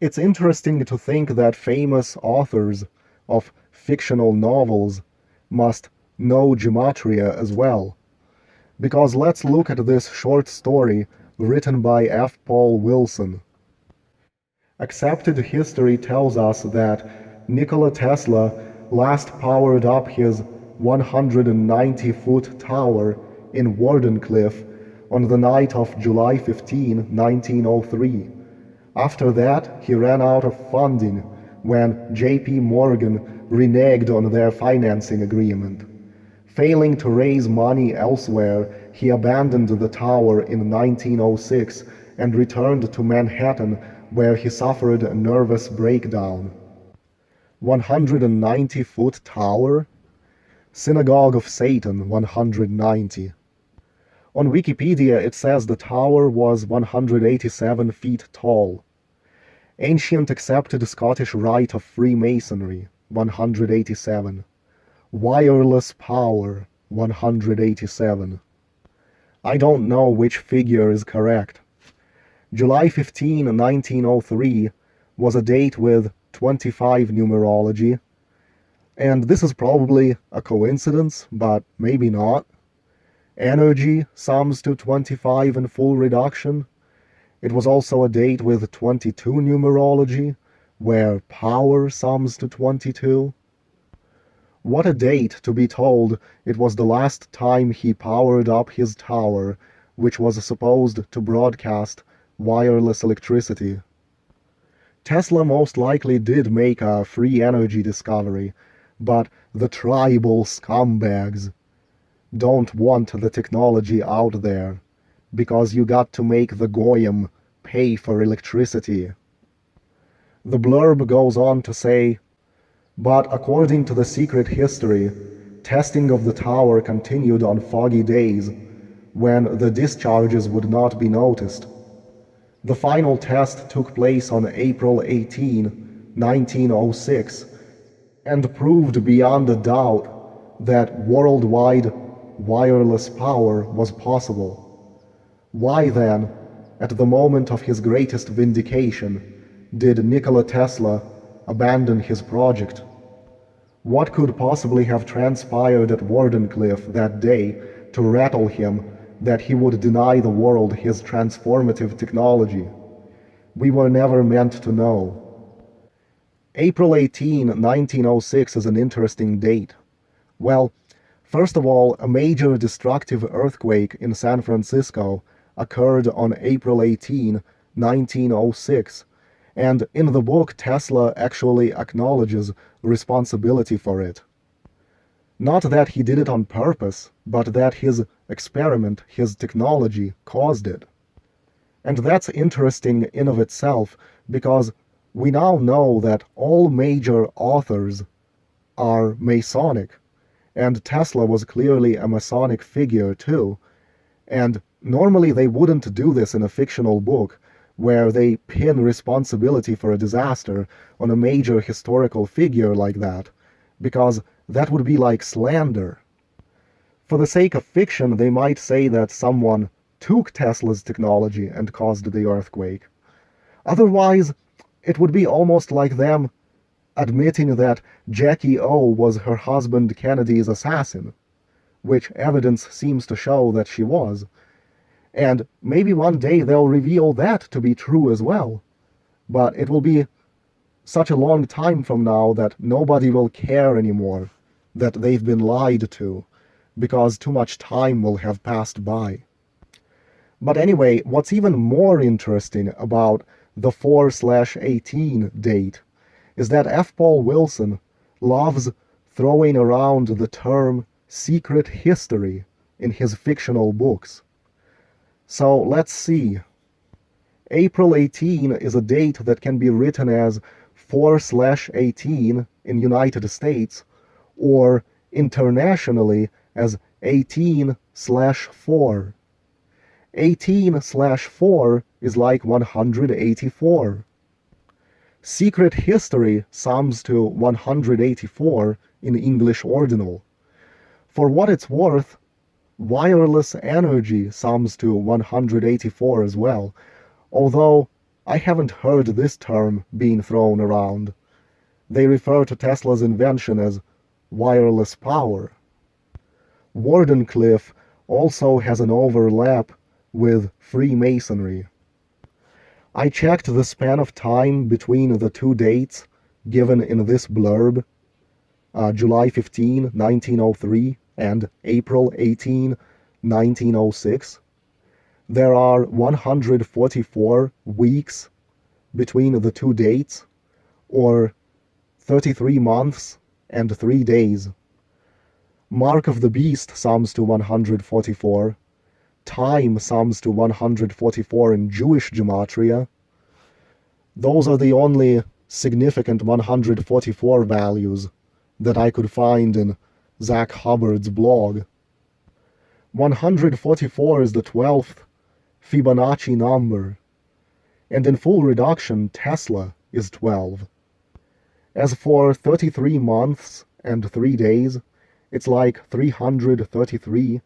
It's interesting to think that famous authors of fictional novels must know Gematria as well. Because let's look at this short story written by F. Paul Wilson. Accepted history tells us that Nikola Tesla last powered up his 190-foot tower in Wardenclyffe on the night of July 15, 1903. After that, he ran out of funding when J.P. Morgan reneged on their financing agreement. Failing to raise money elsewhere, he abandoned the tower in 1906 and returned to Manhattan, where he suffered a nervous breakdown. 190-foot tower? Synagogue of Satan 190. On Wikipedia it says the tower was 187 feet tall. Ancient accepted Scottish rite of Freemasonry 187. Wireless power 187. I don't know which figure is correct. July 15, 1903 was a date with 25 numerology, and this is probably a coincidence, but maybe not. Energy sums to 25 in full reduction. It was also a date with 22 numerology, where power sums to 22. What a date to be told it was the last time he powered up his tower, which was supposed to broadcast wireless electricity. Tesla most likely did make a free energy discovery, but the tribal scumbags don't want the technology out there, because you got to make the goyim pay for electricity. The blurb goes on to say, but according to the secret history, testing of the tower continued on foggy days, when the discharges would not be noticed. The final test took place on April 18, 1906, and proved beyond a doubt that worldwide wireless power was possible. Why then, at the moment of his greatest vindication, did Nikola Tesla abandon his project? What could possibly have transpired at Wardenclyffe that day to rattle him that he would deny the world his transformative technology? We were never meant to know. April 18, 1906 is an interesting date. Well, first of all, a major destructive earthquake in San Francisco occurred on April 18, 1906, and in the book Tesla actually acknowledges responsibility for it. Not that he did it on purpose, but that his experiment, his technology, caused it. And that's interesting in of itself, because we now know that all major authors are Masonic, and Tesla was clearly a Masonic figure too, and normally they wouldn't do this in a fictional book, where they pin responsibility for a disaster on a major historical figure like that, because that would be like slander. For the sake of fiction, they might say that someone took Tesla's technology and caused the earthquake. Otherwise, it would be almost like them admitting that Jackie O was her husband Kennedy's assassin, which evidence seems to show that she was. And maybe one day they'll reveal that to be true as well. But it will be such a long time from now that nobody will care anymore that they've been lied to, because too much time will have passed by. But anyway, what's even more interesting about the 4/18 date is that F. Paul Wilson loves throwing around the term secret history in his fictional books. So let's see. April 18 is a date that can be written as 4/18 in United States, or internationally as 18/4. 18/4 is like 184. Secret history sums to 184 in English ordinal. For what it's worth, wireless energy sums to 184 as well, although I haven't heard this term being thrown around. They refer to Tesla's invention as wireless power. Wardenclyffe also has an overlap with Freemasonry. I checked the span of time between the two dates given in this blurb, July 15, 1903 and April 18, 1906. There are 144 weeks between the two dates, or 33 months and 3 days. Mark of the Beast sums to 144. Time sums to 144 in Jewish Gematria. Those are the only significant 144 values that I could find in Zach Hubbard's blog. 144 is the 12th Fibonacci number, and in full reduction Tesla is 12. As for 33 months and 3 days, it's like 333,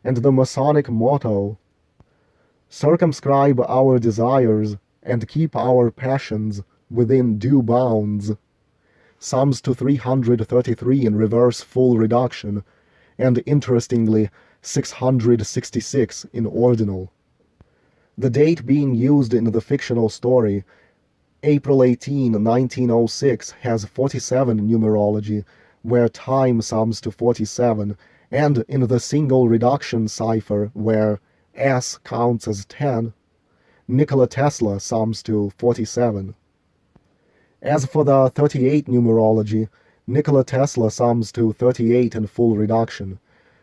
and the Masonic motto, circumscribe our desires and keep our passions within due bounds, sums to 333 in reverse full reduction, and interestingly 666 in ordinal. The date being used in the fictional story, April 18, 1906, has 47 numerology, where time sums to 47, and in the single reduction cipher, where S counts as 10, Nikola Tesla sums to 47. As for the 38 numerology, Nikola Tesla sums to 38 in full reduction.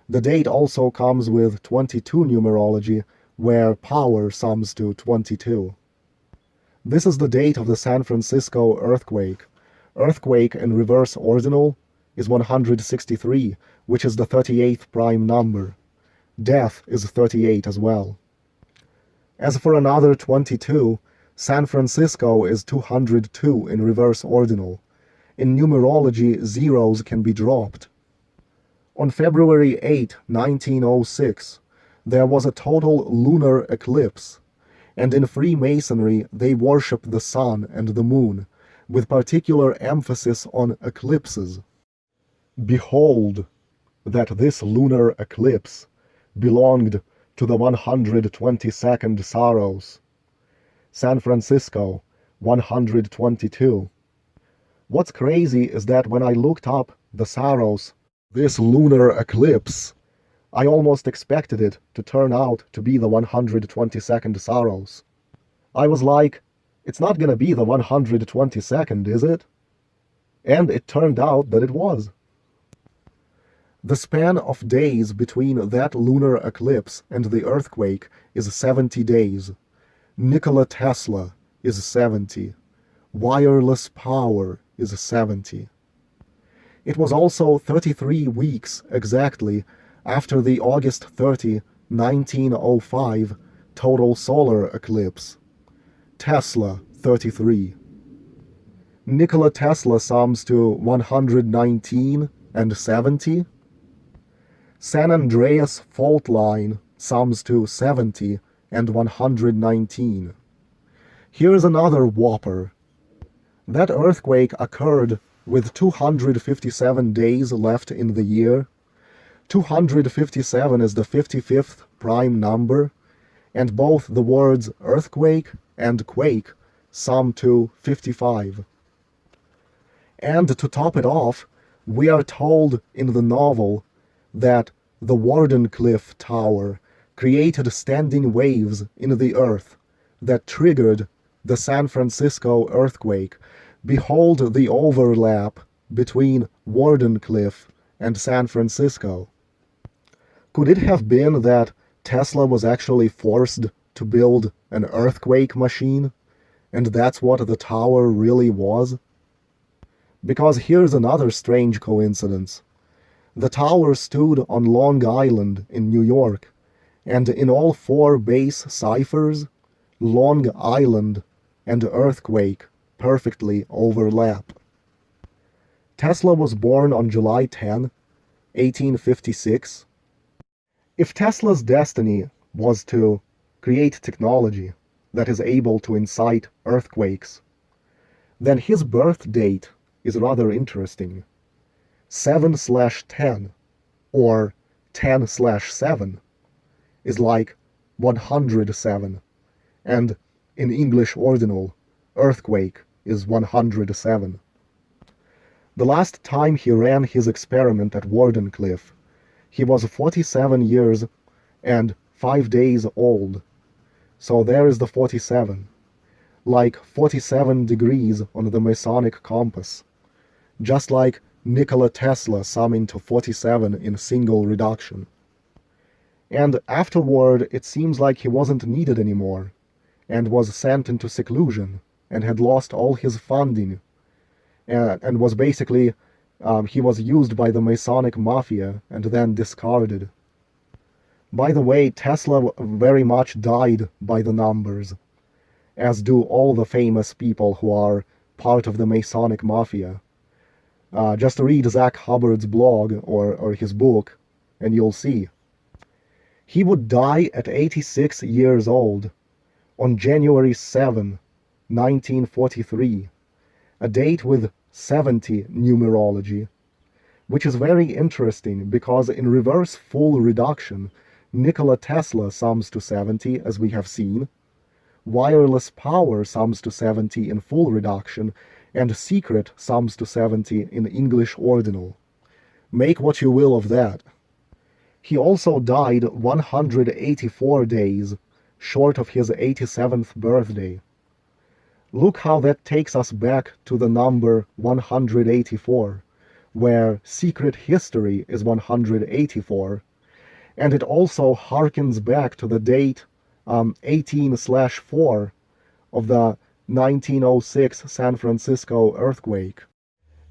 The date also comes with 22 numerology, where power sums to 22. This is the date of the San Francisco earthquake. Earthquake in reverse ordinal is 163, which is the 38th prime number. Death is 38 as well. As for another 22, San Francisco is 202 in reverse ordinal. In numerology, zeros can be dropped. On February 8, 1906, there was a total lunar eclipse, and in Freemasonry they worship the sun and the moon, with particular emphasis on eclipses. Behold, that this lunar eclipse belonged to the 122nd Saros. San Francisco, 122. What's crazy is that when I looked up the Saros, this lunar eclipse, I almost expected it to turn out to be the 122nd Saros. I was like, it's not gonna be the 122nd, is it? And it turned out that it was. The span of days between that lunar eclipse and the earthquake is 70 days. Nikola Tesla is 70. Wireless power is 70. It was also 33 weeks exactly after the August 30, 1905 total solar eclipse. Tesla 33. Nikola Tesla sums to 119 and 70. San Andreas fault line sums to 70 and 119. Here's another whopper. That earthquake occurred with 257 days left in the year. 257 is the 55th prime number, and both the words earthquake and quake sum to 55. And to top it off, we are told in the novel that the Wardenclyffe Tower created standing waves in the earth that triggered the San Francisco earthquake. Behold the overlap between Wardenclyffe and San Francisco. Could it have been that Tesla was actually forced to build an earthquake machine, and that's what the tower really was? Because here's another strange coincidence. The tower stood on Long Island in New York, and in all 4 base ciphers, Long Island and earthquake perfectly overlap. Tesla was born on July 10, 1856. If Tesla's destiny was to create technology, that is able to incite earthquakes. Then his birth date is rather interesting. 7/10, or 10/7, is like 107, and in English ordinal, earthquake is 107. The last time he ran his experiment at Wardenclyffe, he was 47 years and 5 days old. So there is the 47, like 47 degrees on the Masonic compass, just like Nikola Tesla summing to 47 in single reduction. And afterward, it seems like he wasn't needed anymore, and was sent into seclusion, and had lost all his funding, and was basically, he was used by the Masonic Mafia and then discarded. By the way, Tesla very much died by the numbers, as do all the famous people who are part of the Masonic Mafia. Just read Zach Hubbard's blog or his book, and you'll see. He would die at 86 years old on January 7, 1943, a date with 70 numerology, which is very interesting because in reverse full reduction, Nikola Tesla sums to 70, as we have seen, wireless power sums to 70 in full reduction, and secret sums to 70 in English ordinal. Make what you will of that. He also died 184 days short of his 87th birthday. Look how that takes us back to the number 184, where secret history is 184, and it also harkens back to the date 18/4 of the 1906 San Francisco earthquake.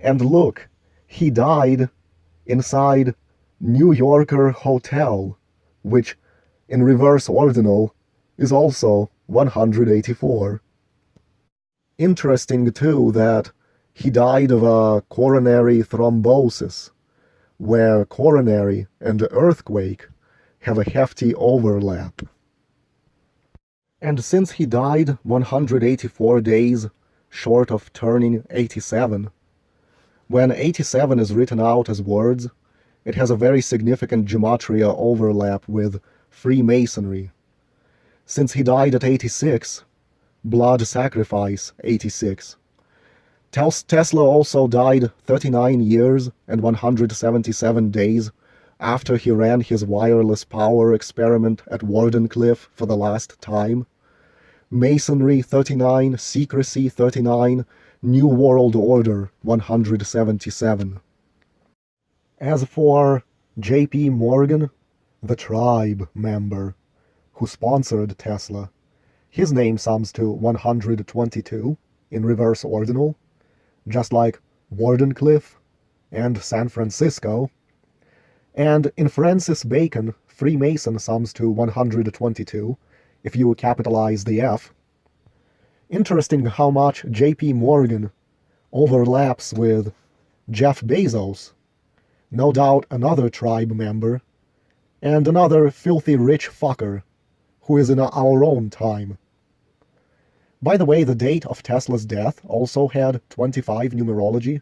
And look, he died inside New Yorker Hotel, which in reverse ordinal is also 184. Interesting too that he died of a coronary thrombosis, where coronary and earthquake have a hefty overlap. And since he died 184 days short of turning 87, when 87 is written out as words, it has a very significant Gematria overlap with Freemasonry. Since he died at 86, blood sacrifice 86. Tesla also died 39 years and 177 days after he ran his wireless power experiment at Wardenclyffe for the last time. Masonry 39, secrecy 39, New World Order 177. As for J.P. Morgan, the tribe member who sponsored Tesla, his name sums to 122 in reverse ordinal, just like Wardenclyffe and San Francisco. And in Francis Bacon, Freemason sums to 122 if you capitalize the F. Interesting how much J.P. Morgan overlaps with Jeff Bezos, no doubt another tribe member, and another filthy rich fucker who is in our own time. By the way, the date of Tesla's death also had 25 numerology,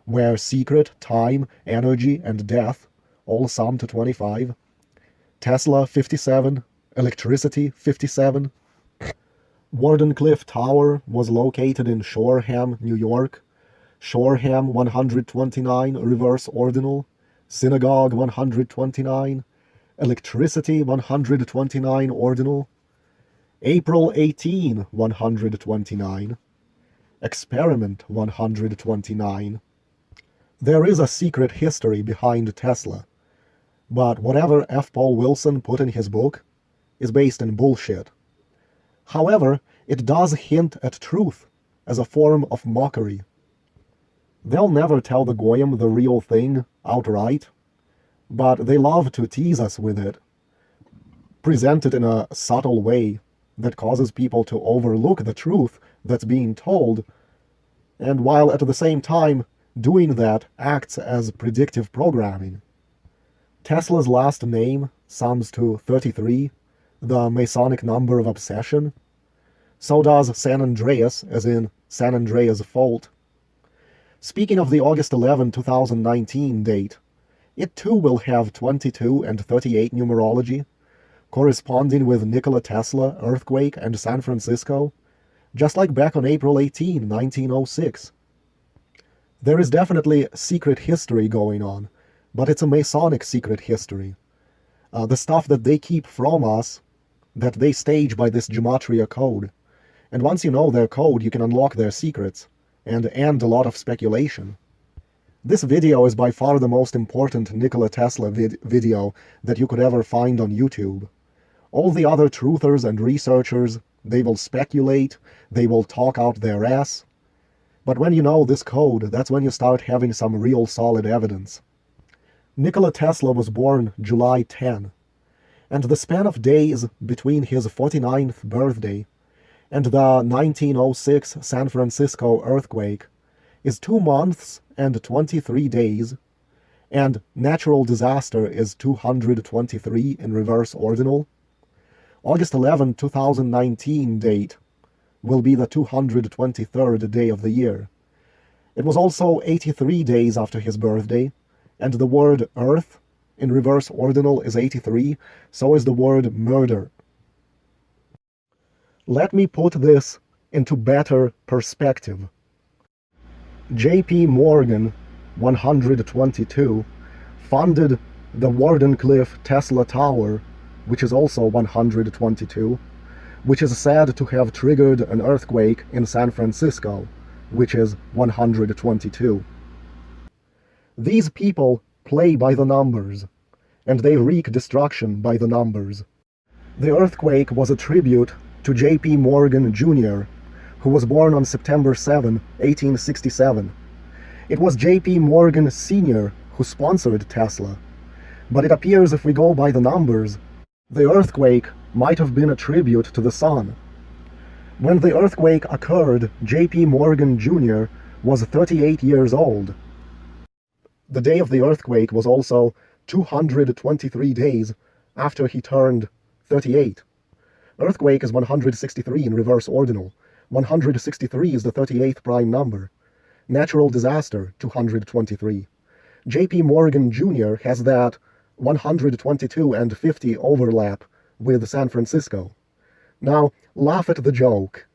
where secret, time, energy, and death all sum to 25. Tesla 57, electricity 57. Wardenclyffe Tower was located in Shoreham, New York. Shoreham 129, reverse ordinal. Synagogue 129. Electricity 129, ordinal. April 18, 129. Experiment 129. There is a secret history behind Tesla, but whatever F. Paul Wilson put in his book is based in bullshit. However, it does hint at truth as a form of mockery. They'll never tell the Goyim the real thing outright, but they love to tease us with it, present it in a subtle way that causes people to overlook the truth that's being told, and while at the same time doing that acts as predictive programming. Tesla's last name sums to 33, the Masonic number of obsession. So does San Andreas, as in San Andreas Fault. Speaking of the August 11, 2019 date, it too will have 22 and 38 numerology, corresponding with Nikola Tesla, earthquake, and San Francisco, just like back on April 18, 1906. There is definitely secret history going on, but it's a Masonic secret history. The stuff that they keep from us, that they stage by this Gematria code. And once you know their code, you can unlock their secrets, and end a lot of speculation. This video is by far the most important Nikola Tesla video that you could ever find on YouTube. All the other truthers and researchers, they will speculate, they will talk out their ass. But when you know this code, that's when you start having some real solid evidence. Nikola Tesla was born July 10, and the span of days between his 49th birthday and the 1906 San Francisco earthquake is 2 months and 23 days, and natural disaster is 223 in reverse ordinal. August 11, 2019 date will be the 223rd day of the year. It was also 83 days after his birthday, and the word Earth in reverse ordinal is 83, so is the word murder. Let me put this into better perspective. J.P. Morgan, 122, funded the Wardenclyffe Tesla Tower, which is also 122, which is said to have triggered an earthquake in San Francisco, which is 122. These people play by the numbers, and they wreak destruction by the numbers. The earthquake was a tribute to J.P. Morgan Jr., who was born on September 7, 1867. It was J.P. Morgan Sr. who sponsored Tesla, but it appears if we go by the numbers, the earthquake might have been a tribute to the sun. When the earthquake occurred, J.P. Morgan Jr. was 38 years old. The day of the earthquake was also 223 days after he turned 38. Earthquake is 163 in reverse ordinal. 163 is the 38th prime number. Natural disaster, 223. J.P. Morgan Jr. has that 122 and 50 overlap with San Francisco. Now, laugh at the joke.